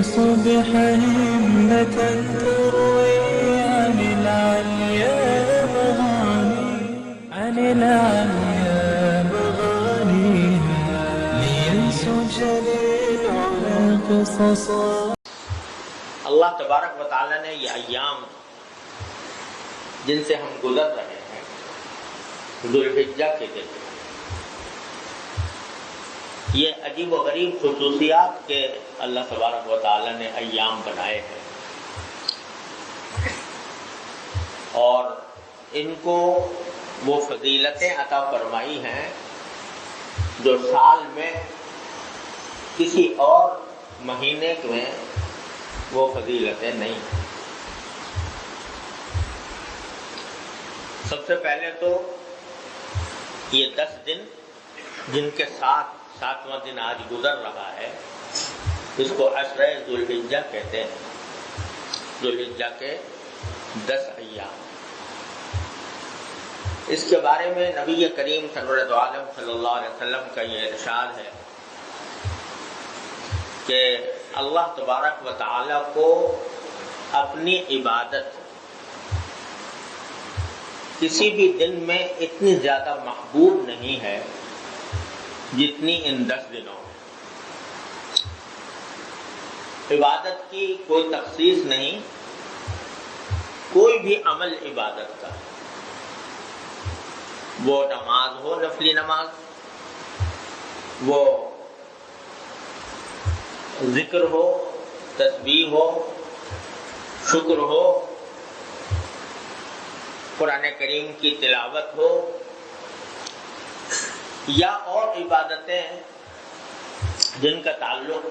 تصبح همة تروي عن العليا مغانيها لينسج للعلا قصصا. اللہ تبارک و تعالیٰ نے یہ ایام جن سے ہم گزر رہے ہیں، ذوالحجہ کے دن، یہ عجیب و غریب خصوصیات کے اللہ تبارک و تعالیٰ نے ایام بنائے ہیں، اور ان کو وہ فضیلتیں عطا فرمائی ہیں جو سال میں کسی اور مہینے میں وہ فضیلتیں نہیں. سب سے پہلے تو یہ 10 دن جن کے ساتھ 7واں دن آج گزر رہا ہے، اس کو عشر ذوالحجہ کہتے ہیں. ذوالحجہ کے 10 ایام، اس کے بارے میں نبی کریم سرورت عالم صلی اللہ علیہ وسلم کا یہ ارشاد ہے کہ اللہ تبارک و تعالی کو اپنی عبادت کسی بھی دن میں اتنی زیادہ محبوب نہیں ہے جتنی ان 10 دنوں میں. عبادت کی کوئی تخصیص نہیں، کوئی بھی عمل عبادت کا، وہ نماز ہو، نفلی نماز، وہ ذکر ہو، تسبیح ہو، شکر ہو، قرآن کریم کی تلاوت ہو، یا اور عبادتیں جن کا تعلق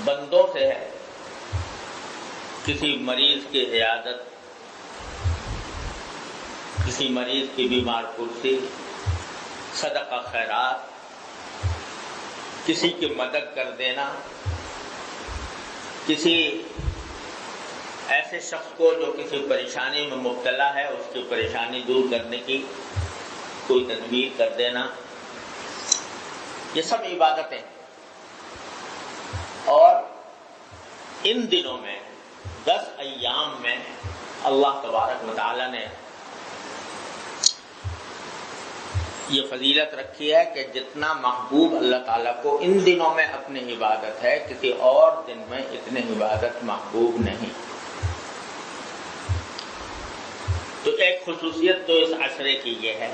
بندوں سے ہے، کسی مریض کی عیادت، کسی مریض کی بیمار پرسی، صدقہ خیرات، کسی کی مدد کر دینا، کسی ایسے شخص کو جو کسی پریشانی میں مبتلا ہے اس کی پریشانی دور کرنے کی کوئی تدبیر کر دینا، یہ سب عبادتیں. اور ان دنوں میں 10 ایام میں اللہ تبارک و تعالی نے یہ فضیلت رکھی ہے کہ جتنا محبوب اللہ تعالیٰ کو ان دنوں میں اپنی عبادت ہے، کسی اور دن میں اتنی عبادت محبوب نہیں. تو ایک خصوصیت تو اس عشرے کی یہ ہے.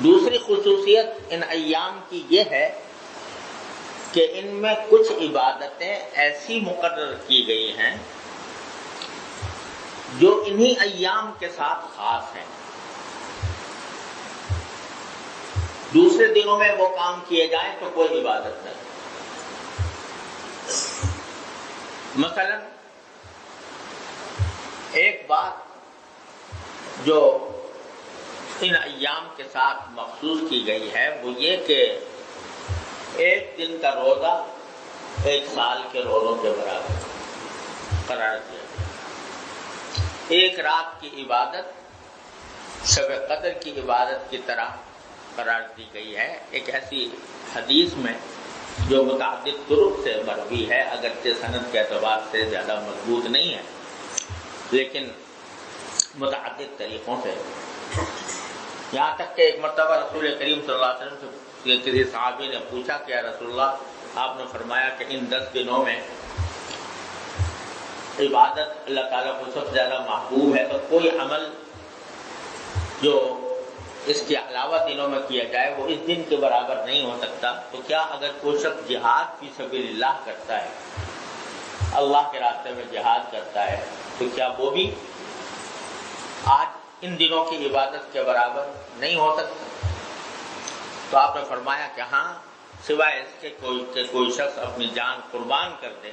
دوسری خصوصیت ان ایام کی یہ ہے کہ ان میں کچھ عبادتیں ایسی مقرر کی گئی ہیں جو انہی ایام کے ساتھ خاص ہیں. دوسرے دنوں میں وہ کام کیے جائیں تو کوئی عبادت نہیں. مثلا ایک بات جو ان ایام کے ساتھ مخصوص کی گئی ہے وہ یہ کہ ایک دن کا روزہ 1 سال کے روزوں کے برابر قرار دیا گیا. ایک رات کی عبادت شب قدر کی عبادت کی طرح قرار دی گئی ہے. ایک ایسی حدیث میں جو متعدد طرق سے مروی ہے، اگرچہ سند کے اعتبار سے زیادہ مضبوط نہیں ہے، لیکن متعدد طریقوں سے، یہاں تک کہ ایک مرتبہ رسول کریم صلی اللہ علیہ وسلم سے کسی صحابی نے پوچھا کہ یا رسول اللہ، آپ نے فرمایا کہ ان 10 دنوں میں عبادت اللہ تعالیٰ کو سب سے زیادہ محبوب ہے، تو کوئی عمل جو اس کے علاوہ دنوں میں کیا جائے وہ اس دن کے برابر نہیں ہو سکتا. تو کیا اگر کوئی شخص جہاد فی سبیل اللہ کرتا ہے، اللہ کے راستے میں جہاد کرتا ہے، تو کیا وہ بھی آج ان دنوں کی عبادت کے برابر نہیں ہو سکتا؟ تو آپ نے فرمایا کہ ہاں، سوائے اس کے کوئی شخص اپنی جان قربان کر دے،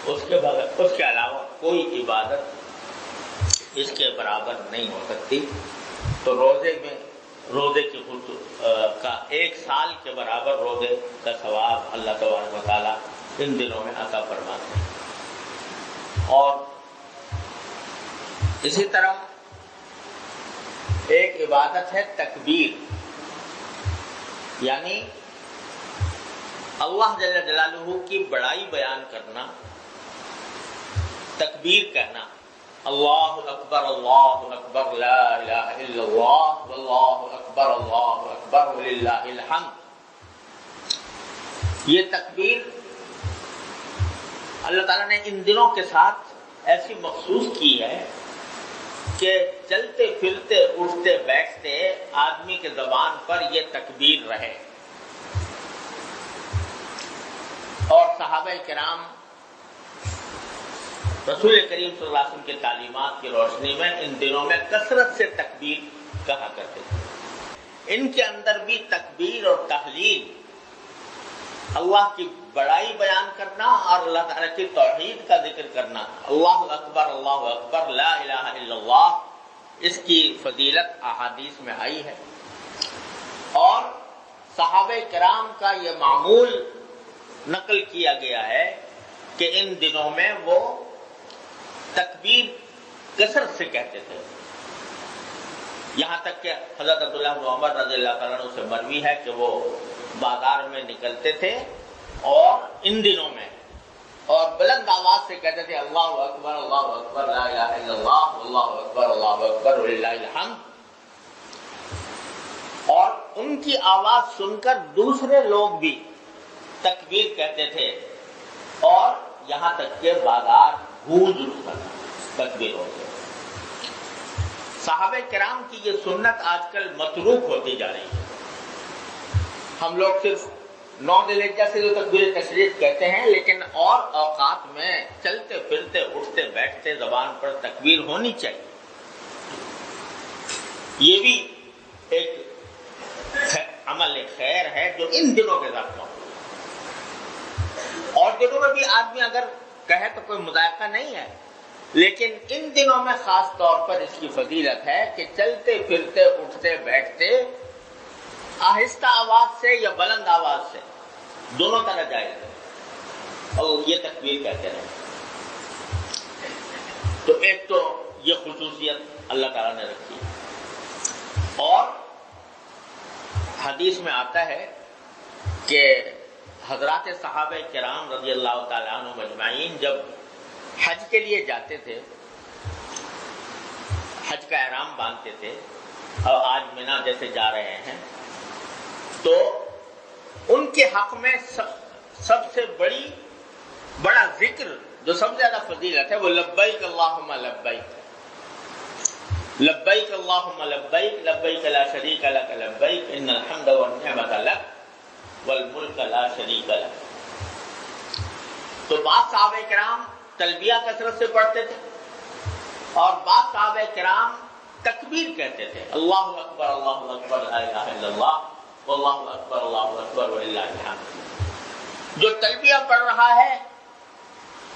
اس کے علاوہ کوئی عبادت اس کے برابر نہیں ہو سکتی. تو روزے کی کا 1 سال کے برابر روزے کا ثواب اللہ تبارک و تعالیٰ ان دنوں میں عطا فرماتے ہیں. اور اسی طرح ایک عبادت ہے تکبیر، یعنی اللہ جل جلالہ کی بڑائی بیان کرنا، تکبیر کہنا، اللہ اکبر لا الہ الا اللہ اللہ اکبر وللہ الحمد، یہ تکبیر اللہ تعالیٰ نے ان دنوں کے ساتھ ایسی مخصوص کی ہے کہ چلتے پھرتے اٹھتے بیٹھتے آدمی کے زبان پر یہ تکبیر رہے. اور صحابہ کرام رسول کریم صلی اللہ علیہ وسلم کی تعلیمات کی روشنی میں ان دنوں میں کثرت سے تکبیر کہا کرتے تھے. ان کے اندر بھی تکبیر اور تحلیل، اللہ کی بڑائی بیان کرنا اور اللہ تعالیٰ کی توحید کا ذکر کرنا، اللہ اکبر لا الہ الا اللہ، اس کی فضیلت احادیث میں آئی ہے. اور صحابہ کرام کا یہ معمول نقل کیا گیا ہے کہ ان دنوں میں وہ تکبیر کثرت سے کہتے تھے، یہاں تک کہ حضرت عبداللہ بن عمر رضی اللہ تعالیٰ عنہ سے مروی ہے کہ وہ بازار میں نکلتے تھے اور ان دنوں میں اور بلند آواز سے کہتے تھے اللہ اکبر لا الہ الا اللہ اللہ اکبر وللہ الحمد. اور ان کی آواز سن کر دوسرے لوگ بھی تکبیر کہتے تھے اور یہاں تک کہ بازار گونج اٹھتا تھا تکبیر ہو گیا. صحابہ کرام کی یہ سنت آج کل متروک ہوتی جا رہی ہے. ہم لوگ صرف 9 ذی الحجہ سے جو تکبیر تشریق کہتے ہیں، لیکن اور اوقات میں چلتے پھرتے اٹھتے بیٹھتے زبان پر تکبیر ہونی چاہیے. یہ بھی ایک عمل خیر ہے جو ان دنوں کے ساتھ ہو. اور دنوں میں بھی آدمی اگر کہے تو کوئی مذائقہ نہیں ہے، لیکن ان دنوں میں خاص طور پر اس کی فضیلت ہے کہ چلتے پھرتے اٹھتے بیٹھتے آہستہ آواز سے یا بلند آواز سے دونوں طرح جائز ہے اور یہ تکبیر کہتے ہیں. تو ایک تو یہ خصوصیت اللہ تعالیٰ نے رکھی. اور حدیث میں آتا ہے کہ حضرات صحابہ کرام رضی اللہ تعالیٰ عنہ مجمعین جب حج کے لیے جاتے تھے، حج کا احرام باندھتے تھے اور آج مینا جیسے جا رہے ہیں، تو ان کے حق میں سب سے بڑا ذکر جو سب سے زیادہ فضیلت ہے وہ لبیک اللہم لبیک، لبیک اللہم لبیک لبیک لا شریک لک لبیک ان الحمد والنعمت لک والملک لا شریک لک. تو بعض صحابہ کرام تلبیہ کثرت سے پڑھتے تھے اور بعض صحابہ کرام تکبیر کہتے تھے، اللہ اکبر لا الہ الا اللہ واللہ اکبر وللہ الحمد. جو تلبیہ پڑھ رہا ہے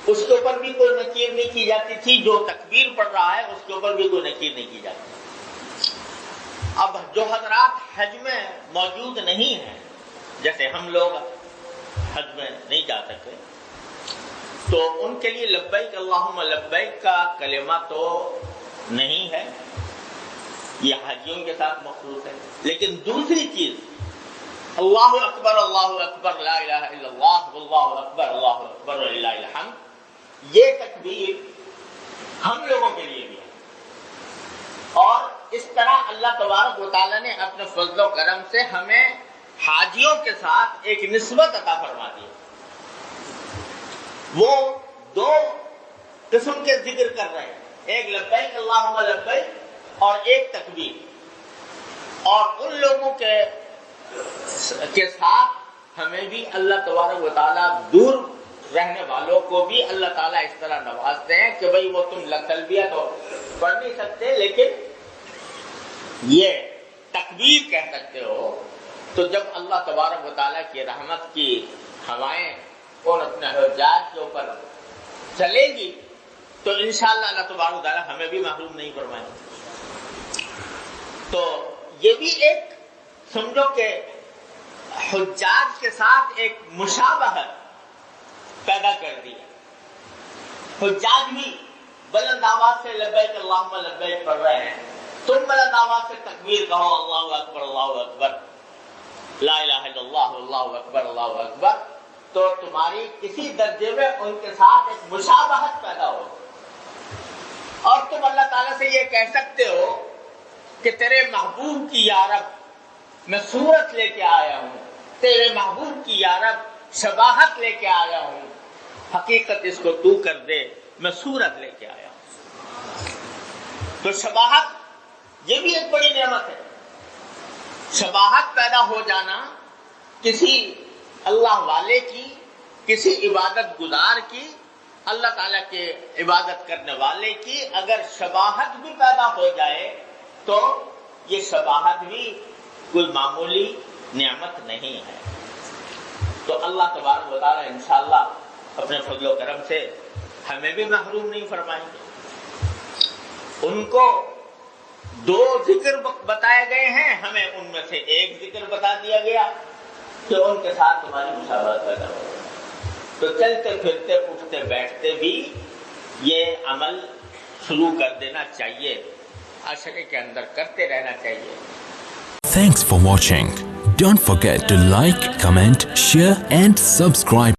اس کے اوپر بھی کوئی نکیر نہیں کی جاتی تھی، جو تکبیر پڑھ رہا ہے اس کے اوپر بھی کوئی نکیر نہیں کی جاتی. اب جو حضرات حج میں موجود نہیں ہیں، جیسے ہم لوگ حج میں نہیں جا سکتے، تو ان کے لیے لبیک اللہم لبیک کا کلمہ تو نہیں ہے، یہ حاجیوں کے ساتھ مخصوص ہے. لیکن دوسری چیز اللہ اکبر لا الہ الا اللہ اللہ اکبر وللہ الحمد، یہ تکبیر ہم لوگوں کے لیے بھی ہے. اور اس طرح اللہ تبارک و تعالیٰ نے اپنے فضل و کرم سے ہمیں حاجیوں کے ساتھ ایک نسبت عطا فرما دی. وہ 2 قسم کے ذکر کر رہے ہیں، ایک لبیک اللہم لبیک اور ایک تکبیر. اور ان لوگوں کے ساتھ ہمیں بھی اللہ تبارک و تعالیٰ دور رہنے والوں کو بھی اللہ تعالیٰ اس طرح نوازتے ہیں کہ بھئی وہ تم تلبیہ تو پڑھ نہیں سکتے لیکن یہ تکبیر کہہ سکتے ہو. تو جب اللہ تبارک و تعالیٰ کی رحمت کی ہوائیں اور اپنے حجاج کے اوپر چلے گی تو انشاءاللہ اللہ تبارک و تعالیٰ ہمیں بھی محروم نہیں فرمائیں گے. تو یہ بھی ایک سمجھو کہ حجاج کے ساتھ ایک مشابہت پیدا کر دی ہے. حجاج بھی بلند آواز سے لبیک اللہم لبیک پڑھ رہے ہیں، تم بلند آواز سے تکبیر کہو اللہ اکبر لا الہ الا اللہ اللہ اکبر تو تمہاری کسی درجے میں ان کے ساتھ ایک مشابہت پیدا ہو، اور تم اللہ تعالیٰ سے یہ کہہ سکتے ہو کہ تیرے محبوب کی یا رب میں صورت لے کے آیا ہوں، تیرے محبوب کی یا رب شباہت لے کے آیا ہوں، حقیقت اس کو تو کر دے، میں صورت لے کے آیا ہوں۔ تو شباہت یہ بھی ایک بڑی نعمت ہے۔ شباہت پیدا ہو جانا کسی اللہ والے کی، کسی عبادت گزار کی، اللہ تعالیٰ کے عبادت کرنے والے کی اگر شباہت بھی پیدا ہو جائے تو یہ شباہت بھی کوئی معمولی نعمت نہیں ہے۔ تو اللہ تبارک و تعالیٰ انشاءاللہ اپنے فضل و کرم سے ہمیں بھی محروم نہیں فرمائیں گے۔ ان کو 2 ذکر بتائے گئے ہیں، ہمیں ان میں سے ایک ذکر بتا دیا گیا کہ ان کے ساتھ تمہاری مشابہت پیدا ہو۔ تو چلتے پھرتے اٹھتے بیٹھتے بھی یہ عمل شروع کر دینا چاہیے، عشرے کے اندر کرتے رہنا چاہیے۔ Thanks for watching. Don't forget to like, comment, share and subscribe.